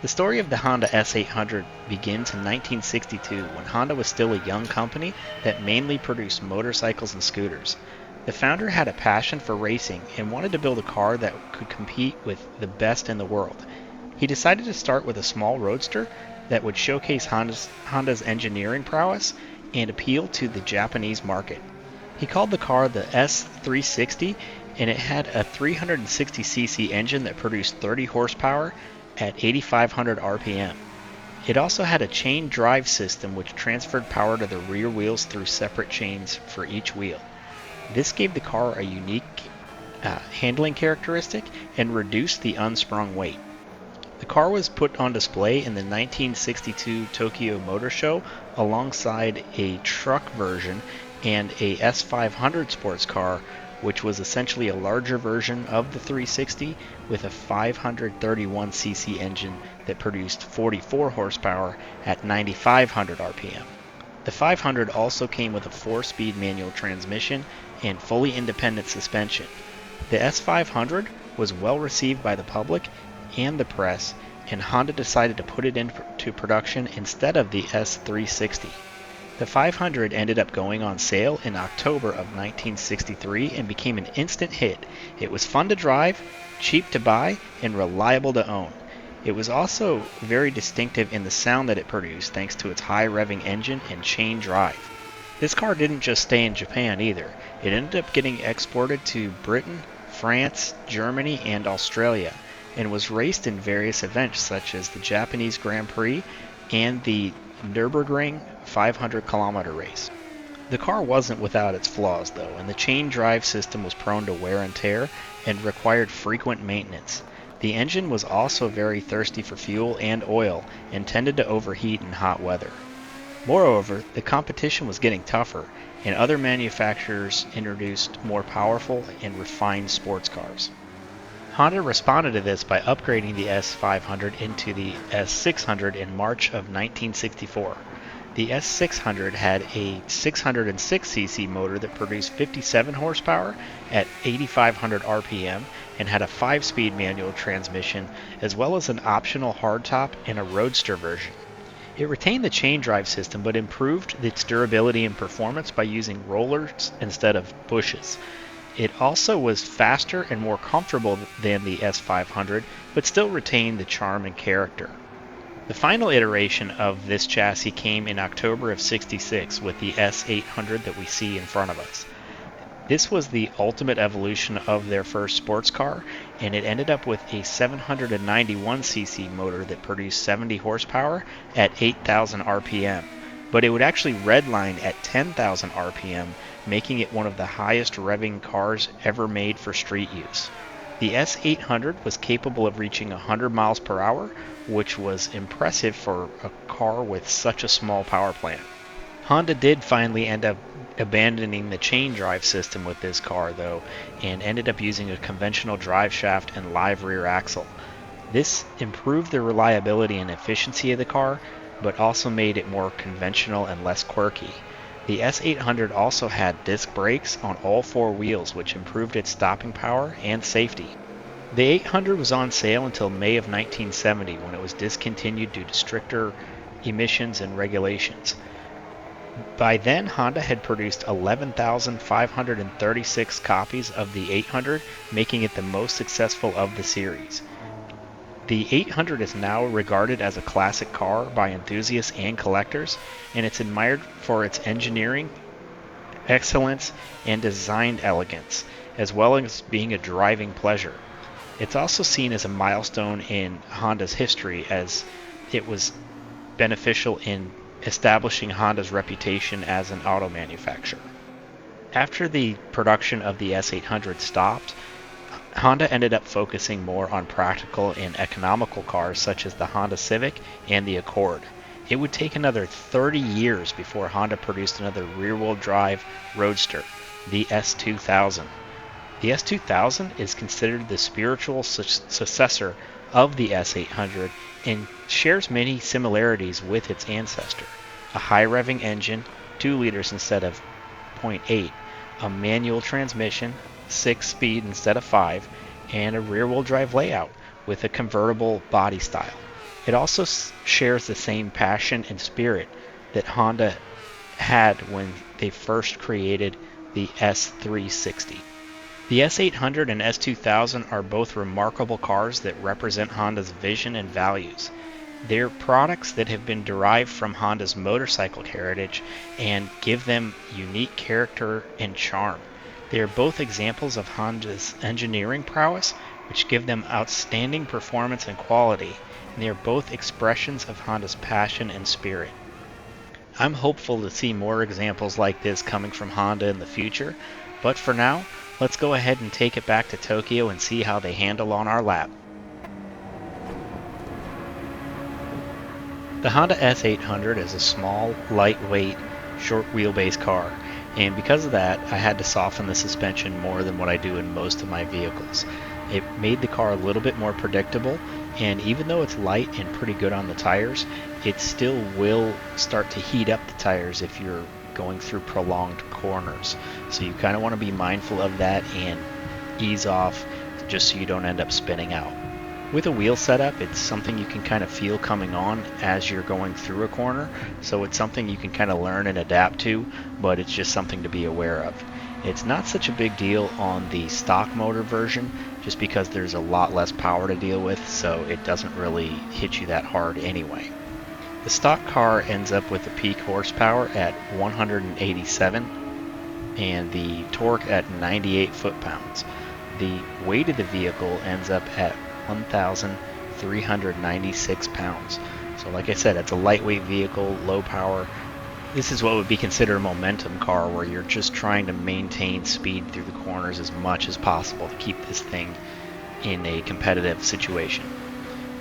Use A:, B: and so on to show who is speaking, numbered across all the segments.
A: The story of the Honda S800 begins in 1962 when Honda was still a young company that mainly produced motorcycles and scooters. The founder had a passion for racing and wanted to build a car that could compete with the best in the world. He decided to start with a small roadster that would showcase Honda's engineering prowess and appeal to the Japanese market. He called the car the S360, and it had a 360cc engine that produced 30 horsepower at 8,500 RPM. It also had a chain drive system which transferred power to the rear wheels through separate chains for each wheel. This gave the car a unique handling characteristic and reduced the unsprung weight. The car was put on display in the 1962 Tokyo Motor Show alongside a truck version and a S500 sports car, which was essentially a larger version of the 360 with a 531cc engine that produced 44 horsepower at 9,500 RPM. The 500 also came with a 4-speed manual transmission and fully independent suspension. The S500 was well received by the public and the press, and Honda decided to put it into production instead of the S360. The 500 ended up going on sale in October of 1963 and became an instant hit. It was fun to drive, cheap to buy, and reliable to own. It was also very distinctive in the sound that it produced thanks to its high revving engine and chain drive. This car didn't just stay in Japan either. It ended up getting exported to Britain, France, Germany, and Australia, and was raced in various events such as the Japanese Grand Prix and the Nürburgring 500-kilometer race. The car wasn't without its flaws though, and the chain drive system was prone to wear and tear and required frequent maintenance. The engine was also very thirsty for fuel and oil and tended to overheat in hot weather. Moreover, the competition was getting tougher, and other manufacturers introduced more powerful and refined sports cars. Honda responded to this by upgrading the S500 into the S600 in March of 1964. The S600 had a 606cc motor that produced 57 horsepower at 8,500 RPM and had a 5-speed manual transmission as well as an optional hardtop and a roadster version. It retained the chain drive system but improved its durability and performance by using rollers instead of bushes. It also was faster and more comfortable than the S500, but still retained the charm and character. The final iteration of this chassis came in October of '66 with the S800 that we see in front of us. This was the ultimate evolution of their first sports car, and it ended up with a 791cc motor that produced 70 horsepower at 8,000 RPM, but it would actually redline at 10,000 RPM, making it one of the highest revving cars ever made for street use. The S800 was capable of reaching 100 miles per hour, which was impressive for a car with such a small power plant. Honda did finally end up abandoning the chain drive system with this car though, and ended up using a conventional drive shaft and live rear axle. This improved the reliability and efficiency of the car, but also made it more conventional and less quirky. The S800 also had disc brakes on all 4 wheels, which improved its stopping power and safety. The 800 was on sale until May of 1970 when it was discontinued due to stricter emissions and regulations. By then, Honda had produced 11,536 copies of the 800, making it the most successful of the series. The 800 is now regarded as a classic car by enthusiasts and collectors, and it's admired for its engineering excellence and design elegance, as well as being a driving pleasure. It's also seen as a milestone in Honda's history, as it was beneficial in establishing Honda's reputation as an auto manufacturer. After the production of the S800 stopped, Honda ended up focusing more on practical and economical cars such as the Honda Civic and the Accord. It would take another 30 years before Honda produced another rear-wheel drive roadster, the S2000. The S2000 is considered the spiritual successor of the S800 and shares many similarities with its ancestor. A high revving engine, 2 liters instead of 0.8, a manual transmission, 6-speed instead of 5, and a rear-wheel drive layout with a convertible body style. It also shares the same passion and spirit that Honda had when they first created the S360. The S800 and S2000 are both remarkable cars that represent Honda's vision and values. They're products that have been derived from Honda's motorcycle heritage and give them unique character and charm. They are both examples of Honda's engineering prowess, which give them outstanding performance and quality, and they are both expressions of Honda's passion and spirit. I'm hopeful to see more examples like this coming from Honda in the future, but for now, let's go ahead and take it back to Tokyo and see how they handle on our lap. The Honda S800 is a small, lightweight, short wheelbase car, and because of that, I had to soften the suspension more than what I do in most of my vehicles. It made the car a little bit more predictable, and even though it's light and pretty good on the tires, it still will start to heat up the tires if you're going through prolonged corners. So you kind of want to be mindful of that and ease off just so you don't end up spinning out. With a wheel setup, it's something you can kind of feel coming on as you're going through a corner, so it's something you can kind of learn and adapt to, but it's just something to be aware of. It's not such a big deal on the stock motor version, just because there's a lot less power to deal with, so it doesn't really hit you that hard anyway. The stock car ends up with the peak horsepower at 187 and the torque at 98 foot-pounds. The weight of the vehicle ends up at 1,396 pounds. So like I said, it's a lightweight vehicle, low power. This is what would be considered a momentum car, where you're just trying to maintain speed through the corners as much as possible to keep this thing in a competitive situation.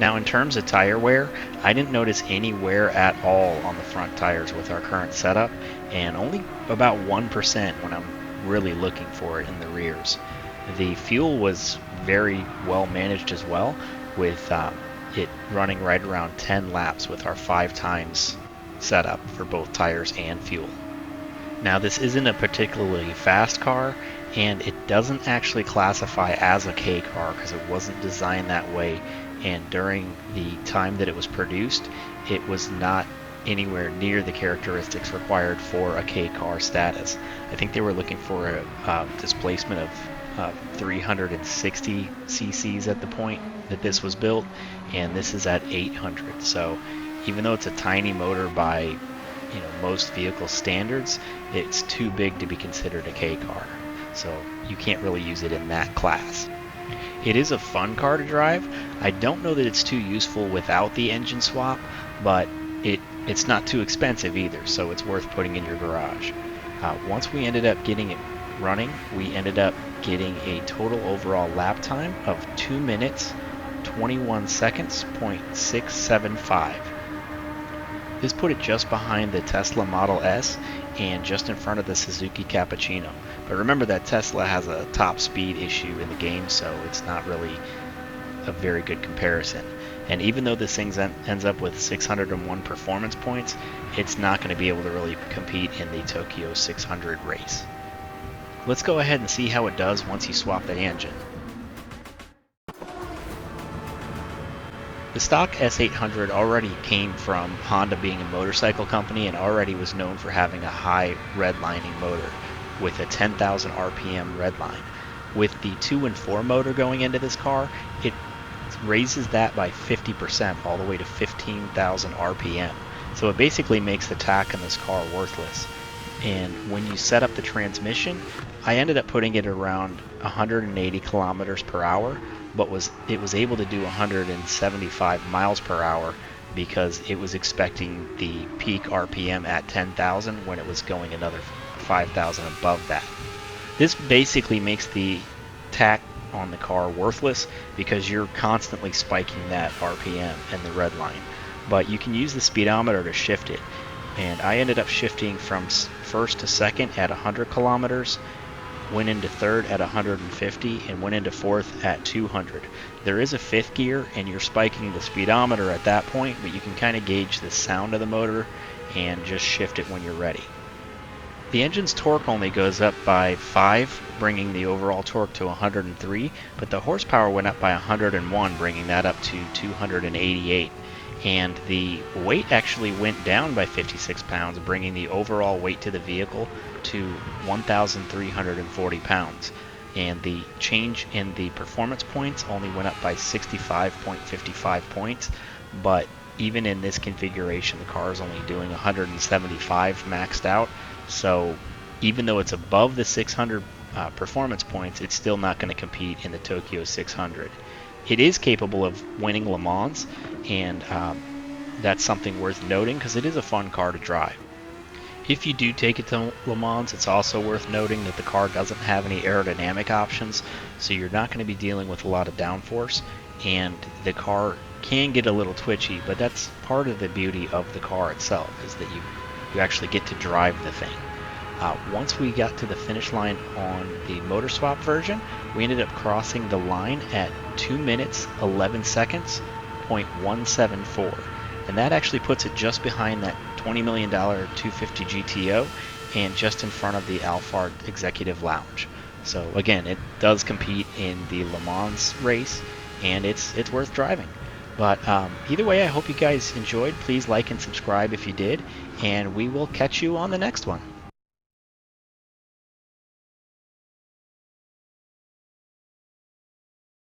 A: Now in terms of tire wear, I didn't notice any wear at all on the front tires with our current setup, and only about 1% when I'm really looking for it in the rears. The fuel was very well managed as well, with it running right around 10 laps with our 5 times setup for both tires and fuel. Now this isn't a particularly fast car, and it doesn't actually classify as a K car because it wasn't designed that way, and during the time that it was produced, it was not anywhere near the characteristics required for a K car status. I think they were looking for a displacement of 360 cc's at the point that this was built, and this is at 800. So even though it's a tiny motor by most vehicle standards, it's too big to be considered a K car. So you can't really use it in that class. It is a fun car to drive. I don't know that it's too useful without the engine swap, but it's not too expensive either, so it's worth putting in your garage. Once we ended up getting it running, we ended up getting a total overall lap time of 2 minutes 21 seconds .675. This put it just behind the Tesla Model S and just in front of the Suzuki Cappuccino. But remember that Tesla has a top speed issue in the game, so it's not really a very good comparison. And even though this thing ends up with 601 performance points, it's not going to be able to really compete in the Tokyo 600 race. Let's go ahead and see how it does once you swap the engine. The stock S800 already came from Honda being a motorcycle company and already was known for having a high redlining motor with a 10,000 RPM redline. With the 2 and 4 motor going into this car, it raises that by 50% all the way to 15,000 RPM. So it basically makes the tack in this car worthless. And when you set up the transmission, I ended up putting it around 180 kilometers per hour, but it was able to do 175 miles per hour because it was expecting the peak RPM at 10,000 when it was going another 5,000 above that. This basically makes the tack on the car worthless because you're constantly spiking that RPM and the red line. But you can use the speedometer to shift it, and I ended up shifting from first to second at 100 kilometers, went into third at 150, and went into fourth at 200. There is a fifth gear, and you're spiking the speedometer at that point, but you can kind of gauge the sound of the motor and just shift it when you're ready. The engine's torque only goes up by 5, bringing the overall torque to 103, but the horsepower went up by 101, bringing that up to 288. and the weight actually went down by 56 pounds, bringing the overall weight to the vehicle to 1,340 pounds. And the change in the performance points only went up by 65.55 points, but even in this configuration, the car is only doing 175 maxed out. So even though it's above the 600 performance points, it's still not going to compete in the Tokyo 600. It is capable of winning Le Mans, and that's something worth noting because it is a fun car to drive. If you do take it to Le Mans, it's also worth noting that the car doesn't have any aerodynamic options, so you're not going to be dealing with a lot of downforce, and the car can get a little twitchy, but that's part of the beauty of the car itself, is that you actually get to drive the thing. Once we got to the finish line on the motor swap version, we ended up crossing the line at 2 minutes 11 seconds, .174, and that actually puts it just behind that $20 million 250 GTO and just in front of the Alphard Executive Lounge. So again, it does compete in the Le Mans race, and it's worth driving. But either way, I hope you guys enjoyed. Please like and subscribe if you did, and we will catch you on the next one.